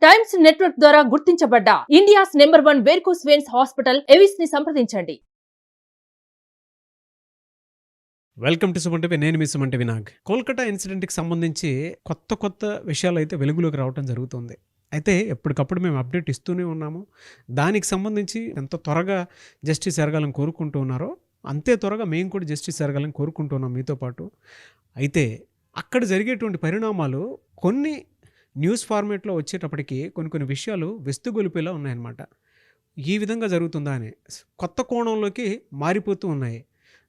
Times Network ద్వారా గుర్తించబడ్డ India's number 1 varicose veins hospital Avis ని సంప్రదించండి. Welcome to Suman TV. నేను మీ సుమన్ టీవీ నాగ్. కోల్కతా ఇన్సిడెంట్కి సంబంధించి కొత్త విషయాలు అయితే వెలుగులోకి రావడం జరుగుతుంది. అయితే ఎప్పటికప్పుడు మేము అప్డేట్ ఇస్తూనే ఉన్నాము. దానికి సంబంధించి ఎంత త్వరగా జస్టిస్ జరగాలని కోరుకుంటూ ఉన్నారో అంతే త్వరగా మేము కూడా జస్టిస్ జరగాలని కోరుకుంటున్నాం మీతో పాటు. అయితే అక్కడ జరిగేటువంటి పరిణామాలు కొన్ని న్యూస్ ఫార్మేట్లో వచ్చేటప్పటికి కొన్ని విషయాలు వెస్తుగొలిపేలా ఉన్నాయన్నమాట. ఈ విధంగా జరుగుతుందా అని కొత్త కోణంలోకి మారిపోతూ ఉన్నాయి.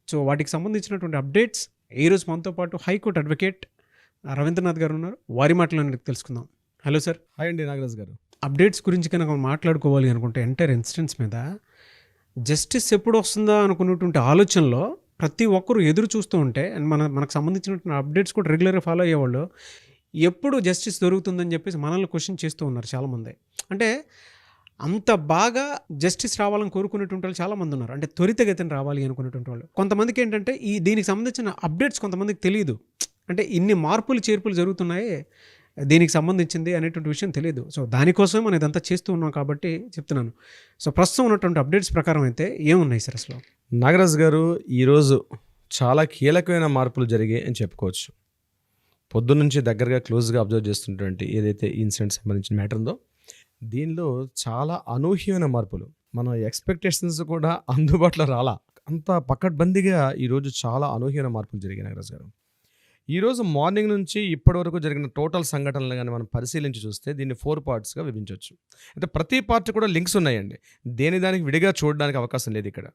సో వాటికి సంబంధించినటువంటి అప్డేట్స్ ఈరోజు మనతో పాటు హైకోర్టు అడ్వకేట్ రవీంద్రనాథ్ గారు ఉన్నారు. వారి మాటలను తెలుసుకుందాం. Hello sir. హాయ్ అండి నాగరాజ్ గారు. అప్డేట్స్ గురించి కనుక మాట్లాడుకోవాలి అనుకుంటే ఎంటైర్ ఇన్సిడెంట్స్ మీద జస్టిస్ ఎప్పుడు వస్తుందా అనుకున్నటువంటి ఆలోచనలో ప్రతి ఒక్కరు ఎదురు చూస్తూ ఉంటే అండ్ మనకు సంబంధించినటువంటి అప్డేట్స్ కూడా రెగ్యులర్గా ఫాలో అయ్యేవాళ్ళు ఎప్పుడు జస్టిస్ దొరుకుతుందని చెప్పేసి మనల్ని క్వశ్చన్ చేస్తూ ఉన్నారు చాలామంది. అంటే అంత బాగా జస్టిస్ రావాలని కోరుకునేటువంటి వాళ్ళు చాలామంది ఉన్నారు. అంటే త్వరితగతిన రావాలి అనుకునేటువంటి వాళ్ళు. కొంతమందికి ఏంటంటే దీనికి సంబంధించిన అప్డేట్స్ కొంతమందికి తెలియదు. అంటే ఇన్ని మార్పులు చేర్పులు జరుగుతున్నాయి దీనికి సంబంధించింది అనేటువంటి విషయం తెలియదు. సో దానికోసం మనం ఇదంతా చేస్తూ ఉన్నాం కాబట్టి చెప్తున్నాను. సో ప్రస్తుతం ఉన్నటువంటి అప్డేట్స్ ప్రకారం అయితే ఏమున్నాయి సార్ అసలు? నాగరాజ్ గారు, ఈరోజు చాలా కీలకమైన మార్పులు జరిగాయి అని చెప్పుకోవచ్చు. పొద్దున్నుంచి దగ్గరగా క్లోజ్గా అబ్జర్వ్ చేస్తున్నటువంటి ఏదైతే ఈ ఇన్సిడెంట్ సంబంధించిన మ్యాటర్ ఉందో దీనిలో చాలా అనూహ్యమైన మార్పులు, మన ఎక్స్పెక్టేషన్స్ కూడా అందుబాటులో రాలా. అంత పకడ్బందీగా ఈరోజు చాలా అనూహ్యమైన మార్పులు జరిగాయి నాగరాజ్ గారు. ఈరోజు మార్నింగ్ నుంచి ఇప్పటి వరకు జరిగిన టోటల్ సంఘటనలు కానీ మనం పరిశీలించి చూస్తే దీన్ని 4 పార్ట్స్గా విభజించవచ్చు. అయితే ప్రతి పార్ట్ కూడా లింక్స్ ఉన్నాయండి. దానికి విడిగా చూడడానికి అవకాశం లేదు. ఇక్కడ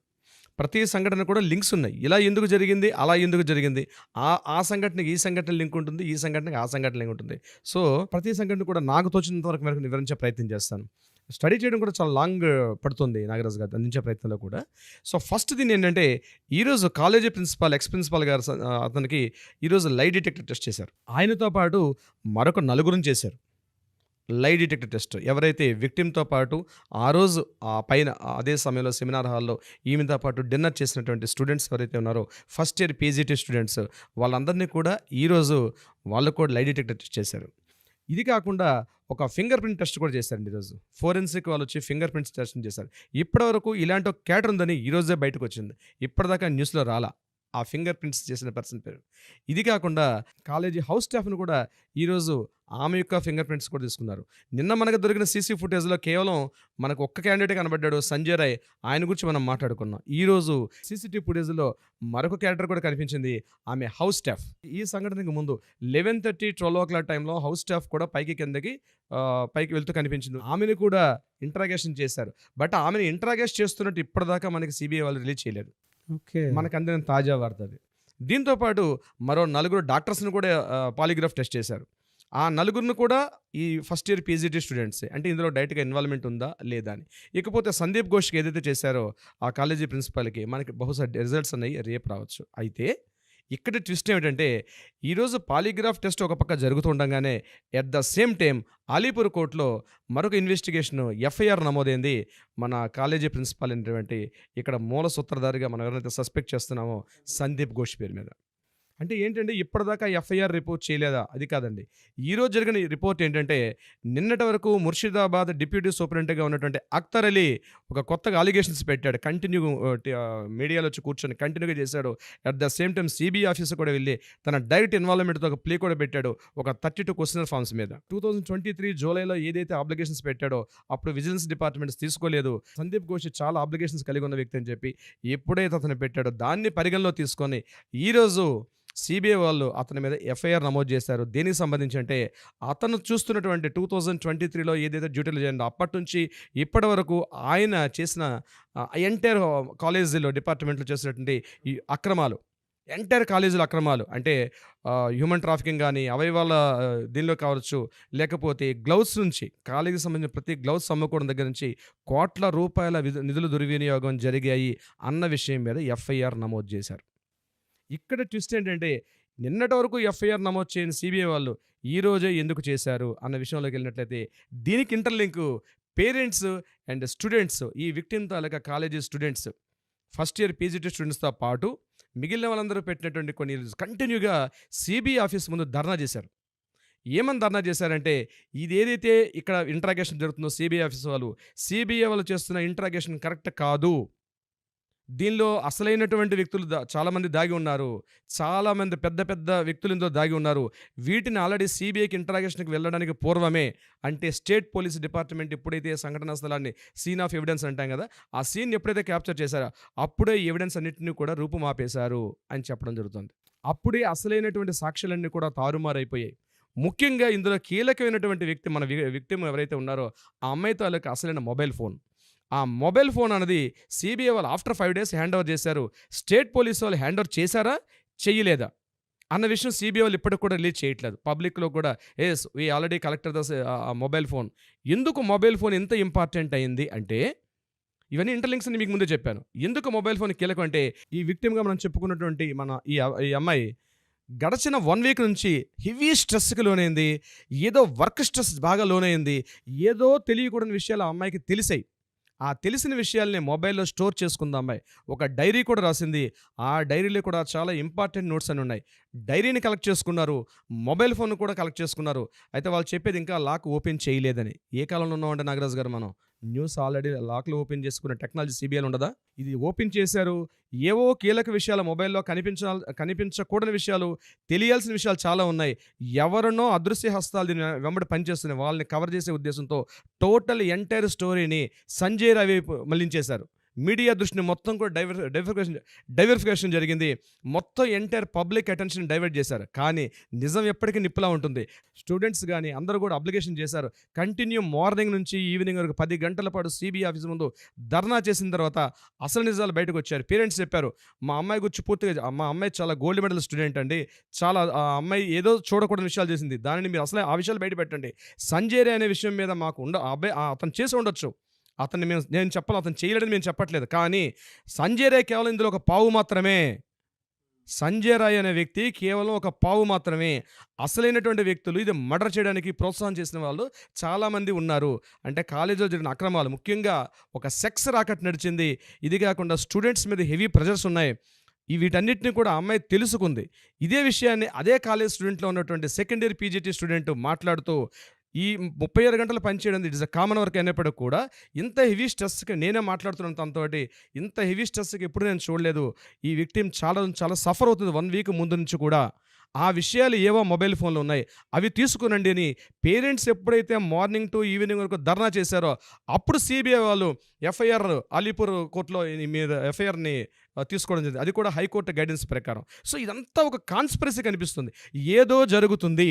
ప్రతి సంఘటన కూడా లింక్స్ ఉన్నాయి. ఇలా ఎందుకు జరిగింది, అలా ఎందుకు జరిగింది, ఆ సంఘటనకి ఈ సంఘటన లింక్ ఉంటుంది, ఈ సంఘటనకి ఆ సంఘటన లింక్ ఉంటుంది. సో ప్రతి సంఘటన కూడా నాకు తోచినంత వరకు మేరకు వివరించే ప్రయత్నం చేస్తాను. స్టడీ చేయడం కూడా చాలా లాంగ్ పడుతుంది నాగరాజ్ గారు అందించే ప్రయత్నంలో కూడా. సో ఫస్ట్ దీని ఏంటంటే, ఈరోజు కాలేజీ ఎక్స్ ప్రిన్సిపాల్ గారు అతనికి ఈరోజు లై డిటెక్టర్ టెస్ట్ చేశారు. ఆయనతో పాటు మరొక 4 చేశారు లై డిటెక్టర్ టెస్ట్. ఎవరైతే విక్టిమ్తో పాటు ఆ రోజు పైన అదే సమయంలో సెమినార్ హాల్లో ఈమెతో పాటు డిన్నర్ చేసినటువంటి స్టూడెంట్స్ ఎవరైతే ఉన్నారో ఫస్ట్ ఇయర్ పీజీటీ స్టూడెంట్స్, వాళ్ళందరినీ కూడా ఈరోజు వాళ్ళు కూడా లై డిటెక్టర్ టెస్ట్ చేశారు. ఇది కాకుండా ఒక ఫింగర్ ప్రింట్ టెస్ట్ కూడా చేశారండి ఈరోజు. ఫోరెన్సిక్ వాళ్ళు వచ్చి ఫింగర్ ప్రింట్స్ టెస్ట్ చేశారు. ఇప్పటివరకు ఇలాంటి ఒక క్యాటర్ ఉందని ఈరోజే బయటకు వచ్చింది. ఇప్పటిదాకా న్యూస్లో రాలా ఆ ఫింగర్ ప్రింట్స్ చేసిన పర్సన్ పేరు. ఇది కాకుండా కాలేజీ హౌస్ స్టాఫ్ను కూడా ఈరోజు ఆమె యొక్క ఫింగర్ ప్రింట్స్ కూడా తీసుకున్నారు. నిన్న మనకు దొరికిన సీసీ ఫుటేజ్లో కేవలం మనకు ఒక్క క్యాండిడేట్ కనబడ్డాడు, సంజయ్ రాయ్. ఆయన గురించి మనం మాట్లాడుకున్నాం. ఈరోజు సీసీటీవీ ఫుటేజ్లో మరొక క్యారెక్టర్ కూడా కనిపించింది, ఆమె హౌస్ స్టాఫ్. ఈ సంఘటనకు ముందు 11:30, 12 o'clock టైంలో హౌస్ స్టాఫ్ కూడా పైకి వెళ్తూ కనిపించింది. ఆమెను కూడా ఇంట్రాగేషన్ చేశారు. బట్ ఆమెను ఇంట్రాగేట్ చేస్తున్నట్టు ఇప్పటిదాకా మనకి సిబిఐ వాళ్ళు రిలీజ్ చేయలేదు. ఓకే, మనకు అందిన తాజా వార్త అది. దీంతోపాటు మరో 4 డాక్టర్స్ని కూడా పాలిగ్రాఫ్ టెస్ట్ చేశారు. ఆ 4 కూడా ఈ ఫస్ట్ ఇయర్ పీజీటీ స్టూడెంట్సే. అంటే ఇందులో డైరెక్ట్గా ఇన్వాల్వ్మెంట్ ఉందా లేదా అని. ఇకపోతే సందీప్ ఘోష్కి ఏదైతే చేశారో ఆ కాలేజీ ప్రిన్సిపాల్కి మనకి బహుశా రిజల్ట్స్ అనేవి రేపు రావచ్చు. అయితే ఇక్కడ ట్విస్ట్ ఏమిటంటే, ఈరోజు పాలిగ్రాఫ్ టెస్ట్ ఒక పక్క జరుగుతుండగానే at the same time Alipur కోర్టులో మరొక ఇన్వెస్టిగేషన్ ఎఫ్ఐఆర్ నమోదైంది మన కాలేజీ ప్రిన్సిపాల్ అయినటువంటి ఇక్కడ మూల సూత్రధారిగా మనం ఎవరైతే సస్పెక్ట్ చేస్తున్నామో సందీప్ ఘోష్ పేరు మీద. అంటే ఏంటంటే, ఇప్పటిదాకా ఎఫ్ఐఆర్ రిపోర్ట్ చేయలేదా, అది కాదండి. ఈరోజు జరిగిన రిపోర్ట్ ఏంటంటే, నిన్నటి వరకు ముర్షిదాబాద్ డిప్యూటీ సూపరింటెండెంట్గా ఉన్నటువంటి అఖ్తర్ అలీ ఒక కొత్తగా అలిగేషన్స్ పెట్టాడు. మీడియాలో వచ్చి కూర్చొని కంటిన్యూగా చేశాడు. At the same time CBI office కూడా వెళ్ళి తన డైరెక్ట్ ఇన్వాల్వ్మెంట్తో ఒక ప్లే కూడా పెట్టాడు ఒక 32 క్వశ్చనర్ ఫామ్స్ మీద. 2023 జూలైలో ఏదైతే అబ్లిగేషన్స్ పెట్టాడో అప్పుడు విజిలెన్స్ డిపార్ట్మెంట్స్ తీసుకోలేదు. సందీప్ ఘోష్ చాలా అబ్లిగేషన్స్ కలిగి ఉన్న వ్యక్తి అని చెప్పి ఎప్పుడైతే అతను పెట్టాడో దాన్ని పరిగణలో తీసుకొని ఈరోజు సిబిఐ వాళ్ళు అతని మీద ఎఫ్ఐఆర్ నమోదు చేశారు. దేనికి సంబంధించి అంటే, అతను చూస్తున్నటువంటి 2023లో ఏదైతే డ్యూటీలు చేయండి అప్పటి నుంచి ఇప్పటి వరకు ఆయన చేసిన ఎంటైర్ కాలేజీలో డిపార్ట్మెంట్లో చేసినటువంటి ఈ అక్రమాలు, ఎంటైర్ కాలేజీల అక్రమాలు అంటే హ్యూమన్ ట్రాఫికింగ్ కానీ, అవయవాల దీనిలో కావచ్చు, లేకపోతే గ్లౌస్ నుంచి కాలేజీకి సంబంధించిన ప్రతి గ్లౌస్ అమ్ముకోవడం దగ్గర నుంచి కోట్ల రూపాయల నిధులు దుర్వినియోగం జరిగాయి అన్న విషయం మీద ఎఫ్ఐఆర్ నమోదు చేశారు. ఇక్కడ ట్విస్ట్ ఏంటంటే, నిన్నటి వరకు ఎఫ్ఐఆర్ నమోదు చేయని సిబిఐ వాళ్ళు ఈరోజే ఎందుకు చేశారు అన్న విషయంలోకి వెళ్ళినట్లయితే, దీనికి ఇంటర్లింకు పేరెంట్స్ అండ్ స్టూడెంట్స్, ఈ విక్టిమ్ తాలూకా college students, first year PGT స్టూడెంట్స్తో పాటు మిగిలిన వాళ్ళందరూ పెట్టినటువంటి కొన్ని కంటిన్యూగా సిబిఐ ఆఫీస్ ముందు ధర్నా చేశారు. ఏమని ధర్నా చేశారంటే, ఇదేదైతే ఇక్కడ ఇంట్రాగేషన్ జరుగుతుందో సిబిఐ ఆఫీస్ వాళ్ళు, సిబిఐ వాళ్ళు చేస్తున్న ఇంట్రాగేషన్ కరెక్ట్ కాదు. దీనిలో అసలైనటువంటి వ్యక్తులు చాలామంది దాగి ఉన్నారు. చాలామంది పెద్ద పెద్ద వ్యక్తులు ఇందులో దాగి ఉన్నారు. వీటిని ఆల్రెడీ సిబిఐకి ఇంట్రాగేషన్‌కి వెళ్ళడానికి పూర్వమే, అంటే స్టేట్ పోలీస్ డిపార్ట్మెంట్ ఎప్పుడైతే సంఘటనా స్థలాన్ని సీన్ ఆఫ్ ఎవిడెన్స్ అంటాం కదా, ఆ సీన్‌ని ఎప్పుడైతే క్యాప్చర్ చేశారో అప్పుడే ఈ ఎవిడెన్స్ అన్నిటిని కూడా రూపుమాపేశారు అని చెప్పడం జరుగుతుంది. అప్పుడే అసలైనటువంటి సాక్ష్యాలన్నీ కూడా తారుమారైపోయాయి. ముఖ్యంగా ఇందులో కీలకమైనటువంటి వ్యక్తి మన విక్టిమ్ ఎవరైతే ఉన్నారో ఆ అమ్మాయి తాలూకా అసలైన మొబైల్ ఫోన్. ఆ మొబైల్ ఫోన్ అన్నది సిబిఐ వాళ్ళు ఆఫ్టర్ 5 days హ్యాండ్ ఓవర్ చేశారు. స్టేట్ పోలీస్ వాళ్ళు హ్యాండ్ ఓవర్ చేశారా? చెయ్యలేదా? అన్న విషయం సిబిఐ వాళ్ళు ఇప్పటికి కూడా రిలీజ్ చేయట్లేదు. పబ్లిక్‌లో కూడా yes we already collected the mobile phone. ఎందుకు మొబైల్ ఫోన్ ఇంత ఇంపార్టెంట్ అయింది అంటే, ఇవన్నీ ఇంటర్లింక్స్ అని మీకు ముందే చెప్పాను. ఎందుకు మొబైల్ ఫోన్ కీలకం అంటే, ఈ విక్టిమ్‌గా మనం చెప్పుకున్నటువంటి మన ఈ అమ్మాయి గడచిన 1 week నుంచి హెవీ స్ట్రెస్‌కి లోనైంది. ఏదో వర్క్ స్ట్రెస్ బాగా లోనైంది. ఏదో తెలియకూడని విషయాలు ఆ అమ్మాయికి తెలిసాయి. ఆ తెలిసిన విషయాల్ని మొబైల్‌లో స్టోర్ చేసుకుంది ఆ అమ్మాయి. ఒక డైరీ కూడా రాసింది. ఆ డైరీలో కూడా చాలా ఇంపార్టెంట్ నోట్స్ అని ఉన్నాయి. డైరీని కలెక్ట్ చేసుకున్నారు. మొబైల్ ఫోన్ కూడా కలెక్ట్ చేసుకున్నారు. అయితే వాళ్ళు చెప్పేది ఇంకా లాక్ ఓపెన్ చేయలేదని. ఏ కాలంలో ఉన్నామంటే నాగరాజు గారు మనం? న్యూస్ ఆల్రెడీ లాక్‌లు ఓపెన్ చేసుకునే టెక్నాలజీ సిబిఐలో ఉండదా? ఇది ఓపెన్ చేశారు. ఏవో కీలక విషయాలు మొబైల్‌లో కనిపించకూడని విషయాలు, తెలియాల్సిన విషయాలు చాలా ఉన్నాయి. ఎవరినో అదృశ్య హస్తాలు దీని వెంబడి పనిచేస్తున్నాయి. వాళ్ళని కవర్ చేసే ఉద్దేశంతో టోటల్ ఎంటైర్ స్టోరీని సంజయ్ రాయ్ వైపు మళ్లించేశారు. మీడియా దృష్టిని మొత్తం కూడా డైవర్ఫికేషన్ జరిగింది. మొత్తం ఎంటైర్ పబ్లిక్ అటెన్షన్ డైవర్ట్ చేశారు. కానీ నిజం ఎప్పటికీ నిప్పులా ఉంటుంది. స్టూడెంట్స్ కానీ అందరూ కూడా అప్లికేషన్ చేశారు. కంటిన్యూ మార్నింగ్ నుంచి ఈవినింగ్ వరకు 10 గంటల పాటు సిబిఐ ఆఫీస్ ముందు ధర్నా చేసిన తర్వాత అసలు నిజాలు బయటకు వచ్చారు. పేరెంట్స్ చెప్పారు, మా అమ్మాయి గురించి పూర్తిగా, మా అమ్మాయి చాలా గోల్డ్ మెడల్ స్టూడెంట్ అండి, చాలా ఆ అమ్మాయి ఏదో చూడకూడని విషయాలు చేసింది, దానిని మీరు అసలే ఆ విషయాలు బయట పెట్టండి. సంజయ్ రే అనే విషయం మీద మాకు అతను చేసి ఉండొచ్చు, నేను చెప్పాలి, అతను చేయలేదని మేము చెప్పట్లేదు. కానీ సంజయ్ రాయ్ కేవలం ఇందులో ఒక పావు మాత్రమే. సంజయ్ రాయ్ అనే వ్యక్తి కేవలం ఒక పావు మాత్రమే. అసలైనటువంటి వ్యక్తులు ఇది మర్డర్ చేయడానికి ప్రోత్సాహం చేసిన వాళ్ళు చాలామంది ఉన్నారు. అంటే కాలేజీలో జరిగిన అక్రమాలు, ముఖ్యంగా ఒక సెక్స్ రాకెట్ నడిచింది. ఇది కాకుండా స్టూడెంట్స్ మీద హెవీ ప్రెజర్స్ ఉన్నాయి. వీటన్నిటిని కూడా అమ్మాయి తెలుసుకుంది. ఇదే విషయాన్ని అదే కాలేజ్ స్టూడెంట్లో ఉన్నటువంటి సెకండ్ ఇయర్ పీజీటీ స్టూడెంట్ మాట్లాడుతూ, ఈ 36 గంటలు పనిచేయడం it is a common work అయినప్పటికీ కూడా ఇంత హెవీ స్ట్రెస్కి, నేనే మాట్లాడుతున్నాను తనతోటి, ఇంత హెవీ స్ట్రెస్కి ఎప్పుడు నేను చూడలేదు. ఈ విక్టిమ్ చాలా సఫర్ అవుతుంది 1 week ముందు నుంచి కూడా. ఆ విషయాలు ఏవో మొబైల్ ఫోన్లో ఉన్నాయి, అవి తీసుకునండి అని పేరెంట్స్ ఎప్పుడైతే మార్నింగ్ టు ఈవినింగ్ వరకు ధర్నా చేశారో అప్పుడు సిబిఐ వాళ్ళు ఎఫ్ఐఆర్ అలీపూర్ కోర్టులో మీద ఎఫ్ఐఆర్ని తీసుకోవడం జరిగింది. అది కూడా హైకోర్టు గైడెన్స్ ప్రకారం. సో ఇదంతా ఒక కాన్స్పిరసీ కనిపిస్తుంది. ఏదో జరుగుతుంది.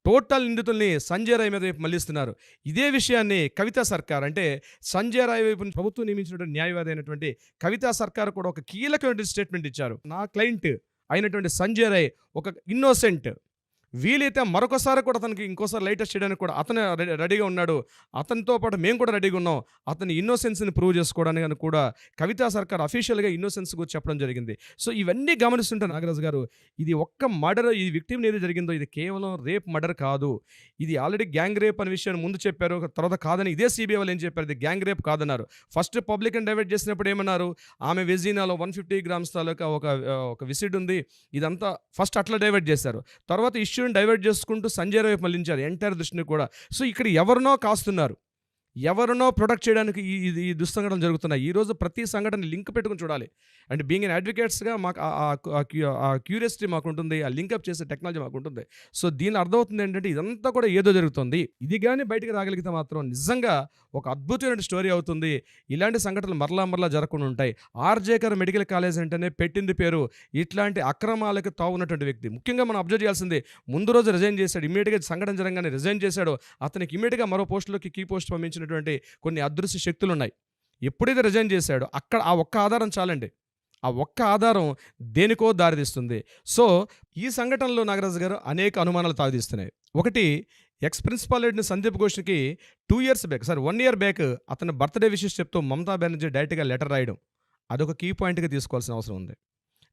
టోటల్ నిందితుల్ని సంజయ్ రాయ్ మీద వైపు మళ్లిస్తున్నారు. ఇదే విషయాన్ని కవితా సర్కార్, అంటే సంజయ్ రాయ్ వైపు ప్రభుత్వం నియమించినటువంటి న్యాయవాది అయినటువంటి కవితా సర్కార్ కూడా ఒక కీలకమైన స్టేట్మెంట్ ఇచ్చారు. నా క్లయింట్ అయినటువంటి సంజయ్ రాయ్ ఒక ఇన్నోసెంట్, వీలైతే మరొకసారి కూడా అతనికి ఇంకోసారి లైటెస్ట్ చేయడానికి కూడా అతను రెడీగా ఉన్నాడు. అతనితో పాటు మేము కూడా రెడీగా ఉన్నాం. అతని ఇన్నోసెన్స్ని ప్రూవ్ చేసుకోవడానికి కూడా కవితా సర్కార్ అఫీషియల్గా ఇన్నోసెన్స్ గురించి చెప్పడం జరిగింది. సో ఇవన్నీ గమనిస్తుంటే నాగరాజు గారు, ఇది ఒక్క మర్డర్, ఈ విక్టిమ్ ఏది జరిగిందో ఇది కేవలం రేప్ మర్డర్ కాదు. ఇది ఆల్రెడీ గ్యాంగ్ రేప్ అనే విషయాన్ని ముందు చెప్పారు, తర్వాత కాదని ఇదే సిబిఐ వాళ్ళు ఏం చెప్పారు, ఇది గ్యాంగ్ రేప్ కాదన్నారు. ఫస్ట్ పబ్లిక్ అండ్ డైవర్ట్ చేసినప్పుడు ఏమన్నారు, ఆమె వెజీనాలో 150 grams తాలూకా ఒక విసిడ్ ఉంది, ఇదంతా ఫస్ట్ అట్లా డైవర్ట్ చేశారు. తర్వాత ఇష్యూ డైవర్ట్ చేసుకుంటూ సంజయ్ రాయ్ మళ్లించారు ఎంటైర్ దృష్టిని కూడా. సో ఇక్కడ ఎవరినో కాస్తున్నారు, ఎవరినో ప్రొటెక్ట్ చేయడానికి ఈ దుస్సంఘటనలు జరుగుతున్నాయి. ఈరోజు ప్రతి సంఘటన లింక్ పెట్టుకుని చూడాలి. అంటే బీయింగ్ ఎన్ అడ్వకేట్స్గా మాకు ఆ క్యూరియాసిటీ మాకు ఉంటుంది, ఆ లింకప్ చేసే టెక్నాలజీ మాకు ఉంటుంది. సో దీని అర్థమవుతుంది ఏంటంటే ఇదంతా కూడా ఏదో జరుగుతుంది. ఇది కానీ బయటకు రాగలిగితే మాత్రం నిజంగా ఒక అద్భుతమైన స్టోరీ అవుతుంది. ఇలాంటి సంఘటనలు మరలా జరగకుండా ఉంటాయి. ఆర్జేకర్ మెడికల్ కాలేజ్ అంటేనే పెట్టింది పేరు ఇట్లాంటి అక్రమాలకు తావున్నటువంటి వ్యక్తి. ముఖ్యంగా మనం అబ్జర్వ్ చేయాల్సింది, ముందు రోజు రిజైన్ చేశాడు, ఇమీడియట్గా సంఘటన జరగానే రిజైన్ చేశాడు. అతనికి ఇమీడియట్గా మరో పోస్టులోకి కీ పోస్ట్ పంపించిన కొన్ని అదృశ్య శక్తులు ఉన్నాయి. ఎప్పుడైతే రిజైన్ చేశాడో అక్కడ ఆ ఒక్క ఆధారం చాలండి. ఆ ఒక్క ఆధారం దేనికో దారితీస్తుంది. సో ఈ సంఘటనలో నాగరాజు గారు అనేక అనుమానాలు తాగుతీస్తున్నాయి. ఒకటి, ఎక్స్ ప్రిన్సిపాల్ హెడ్ని సందీప్ ఘోష్కి 1 year బ్యాక్ అతని బర్త్డే విషెస్ చెప్తూ మమతా బెనర్జీ డైరెక్ట్గా లెటర్ రాయడం, అదొక కీ పాయింట్గా తీసుకోవాల్సిన అవసరం ఉంది.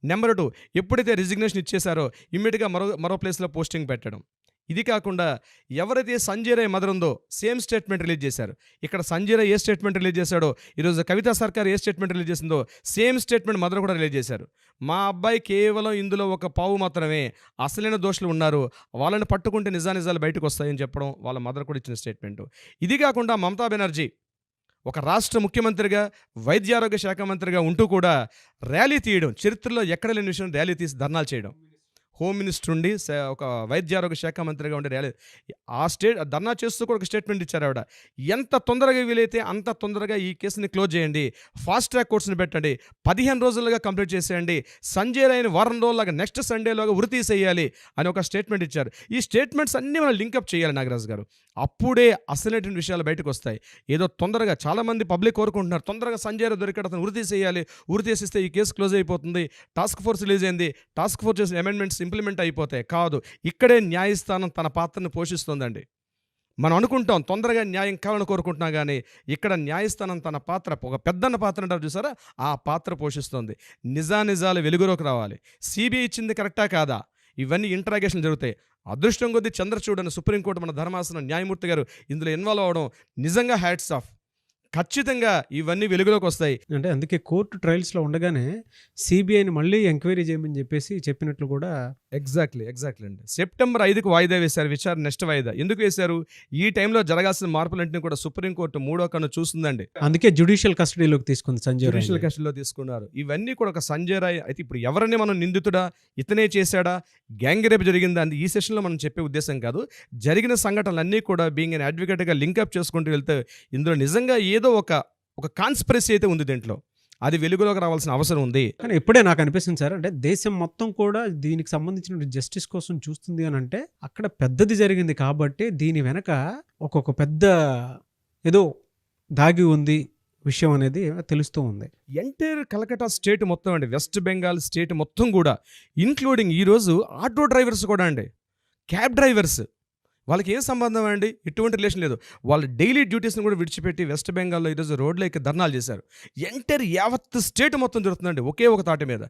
నెంబర్ 2, ఎప్పుడైతే రిజిగ్నేషన్ ఇచ్చేశారో ఇమ్మీడియట్గా మరో ప్లేస్లో పోస్టింగ్ పెట్టడం, ఇది కాకుండా ఎవరైతే సంజయ్ రాయ్ మదర్ ఉందో సేమ్ స్టేట్మెంట్ రిలీజ్ చేశారు. ఇక్కడ సంజయ్ రాయ్ ఏ స్టేట్మెంట్ రిలీజ్ చేశాడో, ఈరోజు కవితా సర్కార్ ఏ స్టేట్మెంట్ రిలీజ్ చేసిందో సేమ్ స్టేట్మెంట్ మదర్ కూడా రిలీజ్ చేశారు. మా అబ్బాయి కేవలం ఇందులో ఒక పావు మాత్రమే, అసలైన దోషులు ఉన్నారు, వాళ్ళని పట్టుకుంటే నిజానిజాలు బయటకు వస్తాయని చెప్పడం వాళ్ళ మదర్ కూడా ఇచ్చిన స్టేట్మెంట్. ఇది కాకుండా మమతా బెనర్జీ ఒక రాష్ట్ర ముఖ్యమంత్రిగా, వైద్యారోగ్య శాఖ మంత్రిగా ఉంటూ కూడా ర్యాలీ తీయడం, చరిత్రలో ఎక్కడ లేని విషయం, ర్యాలీ తీసి ధర్నాలు చేయడం. హోమ్ మినిస్టర్ ఉండి ఒక వైద్యారోగ్య శాఖ మంత్రిగా ఉండే ర్యాలీ ధర్నా చేస్తూ కూడా ఒక స్టేట్మెంట్ ఇచ్చారు ఆవిడ. ఎంత తొందరగా వీలైతే అంత తొందరగా ఈ కేసుని క్లోజ్ చేయండి, ఫాస్ట్ ట్రాక్ కోర్సుని పెట్టండి, 15 రోజులుగా కంప్లీట్ చేసేయండి, సంజయ్ రాయ్ని వారం రోజులుగా నెక్స్ట్ సండేలోగా ఉరి తీసేయాలి అని ఒక స్టేట్మెంట్ ఇచ్చారు. ఈ స్టేట్మెంట్స్ అన్నీ మనం లింకప్ చేయాలి నాగరాజు గారు. అప్పుడే అసలైన విషయాలు బయటకు వస్తాయి. ఏదో తొందరగా చాలామంది పబ్లిక్ కోరుకుంటున్నారు, తొందరగా సంజయ్ రాయ్ దొరికాడు, అతను ఉరి తీసేయాలి, ఉరి తీసేస్తే ఈ కేసు క్లోజ్ అయిపోతుంది, టాస్క్ ఫోర్స్ రిలీజ్ అయింది, టాస్క్ ఫోర్స్ చేసిన అమెండ్మెంట్స్ ఇంప్లిమెంట్ అయిపోతాయి. కాదు, ఇక్కడే న్యాయస్థానం తన పాత్రను పోషిస్తుందండి. మనం అనుకుంటాం తొందరగా న్యాయం కావాలని కోరుకుంటున్నా కానీ ఇక్కడ న్యాయస్థానం తన పాత్ర, ఒక పెద్దన్న పాత్ర అంటారు చూసారా, ఆ పాత్ర పోషిస్తుంది. నిజానిజాలు వెలుగులోకి రావాలి. సిబిఐ ఇచ్చింది కరెక్టా కాదా, ఇవన్నీ ఇంట్రాగేషన్ జరుగుతాయి. అదృష్టం కొద్దీ చంద్రచూడ్ అని సుప్రీంకోర్టు మన ధర్మాసనం న్యాయమూర్తి గారు ఇందులో ఇన్వాల్వ్ అవ్వడం నిజంగా హ్యాట్స్ ఆఫ్. ఖచ్చితంగా ఇవన్నీ వెలుగులోకి వస్తాయి. అంటే అందుకే కోర్టు ట్రయల్స్లో ఉండగానే సిబిఐని మళ్ళీ ఎంక్వైరీ చేయమని చెప్పేసి చెప్పినట్లు కూడా. ఎగ్జాక్ట్లీ అండి. సెప్టెంబర్ 5కు వాయిదా వేశారు విచారణ, నెక్స్ట్ వాయిదా ఎందుకు వేశారు? ఈ టైంలో జరగాల్సిన మార్పులన్నింటినీ కూడా సుప్రీంకోర్టు 3వ కన్ను చూస్తుందండి. అందుకే జ్యుడిషియల్ కస్టడీలోకి తీసుకుంది సంజయ్ రాయ్. జ్యుడిషియల్ కస్టడీలో తీసుకున్నారు. ఇవన్నీ కూడా ఒక సంజయ్ రాయ్ అయితే ఇప్పుడు ఎవరిని మనం నిందితుడా, ఇతనే చేశాడా, గ్యాంగ్ రేప్ జరిగిందా అని ఈ సెషన్లో మనం చెప్పే ఉద్దేశం కాదు. జరిగిన సంఘటనలన్నీ కూడా బీయింగ్ అన్ అడ్వకేట్గా లింకప్ చేసుకుంటూ వెళ్తే ఇందులో నిజంగా ఏదో ఒక కాన్స్పిరసీ అయితే ఉంది దీంట్లో, అది వెలుగులోకి రావాల్సిన అవసరం ఉంది. కానీ ఇప్పుడే నాకు అనిపిస్తుంది సార్, అంటే దేశం మొత్తం కూడా దీనికి సంబంధించిన జస్టిస్ కోసం చూస్తుంది అని అంటే అక్కడ పెద్దది జరిగింది కాబట్టి దీని వెనక ఒక్కొక్క పెద్ద ఏదో దాగి ఉంది విషయం అనేది తెలుస్తూ ఉంది. ఎంటైర్ కలకట్టా స్టేట్ మొత్తం అండి, వెస్ట్ బెంగాల్ స్టేట్ మొత్తం కూడా, ఇంక్లూడింగ్ ఈరోజు ఆటో డ్రైవర్స్ కూడా అండి, క్యాబ్ డ్రైవర్స్, వాళ్ళకి ఏం సంబంధం అండి, ఎటువంటి రిలేషన్ లేదు. వాళ్ళ డైలీ డ్యూటీస్ని కూడా విడిచిపెట్టి వెస్ట్ బెంగాల్లో ఈరోజు రోడ్లో ఎక్కి ధర్నాలు చేశారు. ఎంటైర్ యావత్ స్టేట్ మొత్తం జరుగుతుందండి ఒకే ఒక తాటి మీద.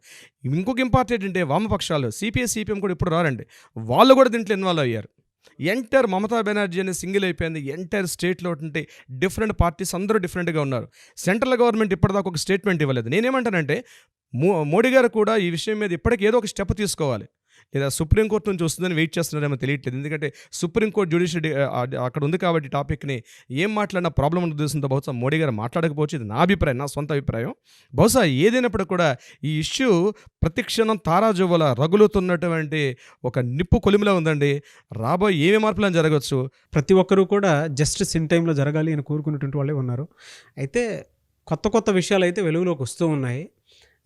ఇంకొక ఇంపార్టెంట్ అంటే వామపక్షాలు సిపిఐ సిపిఎం కూడా ఇప్పుడు రారండి, వాళ్ళు కూడా దీంట్లో ఇన్వాల్వ్ అయ్యారు. ఎంటైర్ మమతా బెనర్జీ అనేది సింగిల్ అయిపోయింది. ఎంటైర్ స్టేట్లో ఉంటే డిఫరెంట్ పార్టీస్ అందరూ డిఫరెంట్గా ఉన్నారు. సెంట్రల్ గవర్నమెంట్ ఇప్పటిదాకా ఒక స్టేట్మెంట్ ఇవ్వలేదు. నేనేమంటానంటే మోడీ గారు కూడా ఈ విషయం మీద ఇప్పటికి ఏదో ఒక స్టెప్ తీసుకోవాలి, లేదా సుప్రీంకోర్టు నుంచి వస్తుందని వెయిట్ చేస్తున్నారేమో తెలియట్లేదు. ఎందుకంటే సుప్రీంకోర్టు జ్యుడిషియరీ అక్కడ ఉంది కాబట్టి టాపిక్ని ఏం మాట్లాడినా ప్రాబ్లం ఉన్న ఉద్దేశంతో బహుశా మోడీ గారు మాట్లాడకపోవచ్చు. ఇది నా అభిప్రాయం, నా సొంత అభిప్రాయం. బహుశా ఏదైనప్పుడు కూడా ఈ ఇష్యూ ప్రతిక్షణం తారాజువ్వల రగులుతున్నటువంటి ఒక నిప్పు కొలిమిలో ఉందండి. రాబోయే ఏమి మార్పులని జరగవచ్చు. ప్రతి ఒక్కరూ కూడా జస్టిస్ ఇన్ టైంలో జరగాలి అని కోరుకునేటువంటి వాళ్ళే ఉన్నారు. అయితే కొత్త విషయాలు అయితే వెలుగులోకి వస్తూ ఉన్నాయి.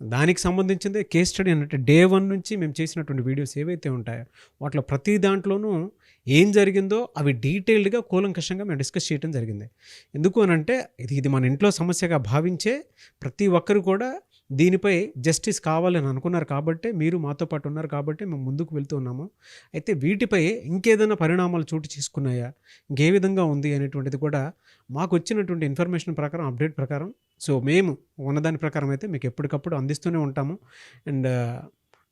దానికి సంబంధించిందే కేస్ స్టడీ అంటే డే 1 నుంచి మేము చేసినటువంటి వీడియోస్ ఏవైతే ఉంటాయో వాటిలో ప్రతి దాంట్లోనూ ఏం జరిగిందో అవి డీటెయిల్డ్గా కూలంకషంగా మేము డిస్కస్ చేయడం జరిగింది. ఎందుకు అనంటే ఇది మన ఇంట్లో సమస్యగా భావించే ప్రతి ఒక్కరు కూడా దీనిపై జస్టిస్ కావాలని అనుకున్నారు కాబట్టి, మీరు మాతో పాటు ఉన్నారు కాబట్టి మేము ముందుకు వెళ్తూ ఉన్నాము. అయితే వీటిపై ఇంకేదైనా పరిణామాలు చోటు చేసుకున్నాయా, ఇంకే విధంగా ఉంది అనేటువంటిది కూడా మాకు వచ్చినటువంటి ఇన్ఫర్మేషన్ ప్రకారం, అప్డేట్ ప్రకారం, సో మేము ఉన్నదాని ప్రకారం అయితే మీకు ఎప్పటికప్పుడు అందిస్తూనే ఉంటాము. అండ్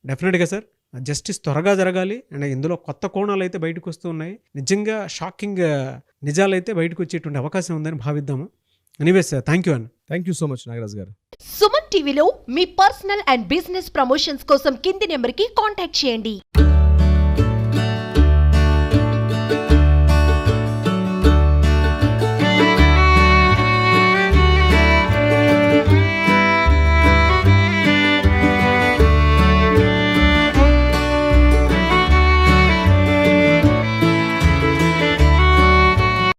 డెఫినెట్గా సార్ జస్టిస్ త్వరగా జరగాలి. అండ్ ఇందులో కొత్త కోణాలు అయితే బయటకు వస్తూ ఉన్నాయి. నిజంగా షాకింగ్ నిజాలు అయితే బయటకు వచ్చేటువంటి అవకాశం ఉందని భావిద్దాము. ఎనీవేస్ సార్, థ్యాంక్ యూ అన్న. Thank you so much Nagaraj గారు. సుమన్ టీవీలో మీ పర్సనల్ అండ్ బిజినెస్ ప్రమోషన్స్ కోసం కింది నెంబర్కి కాంటాక్ట్ చేయండి.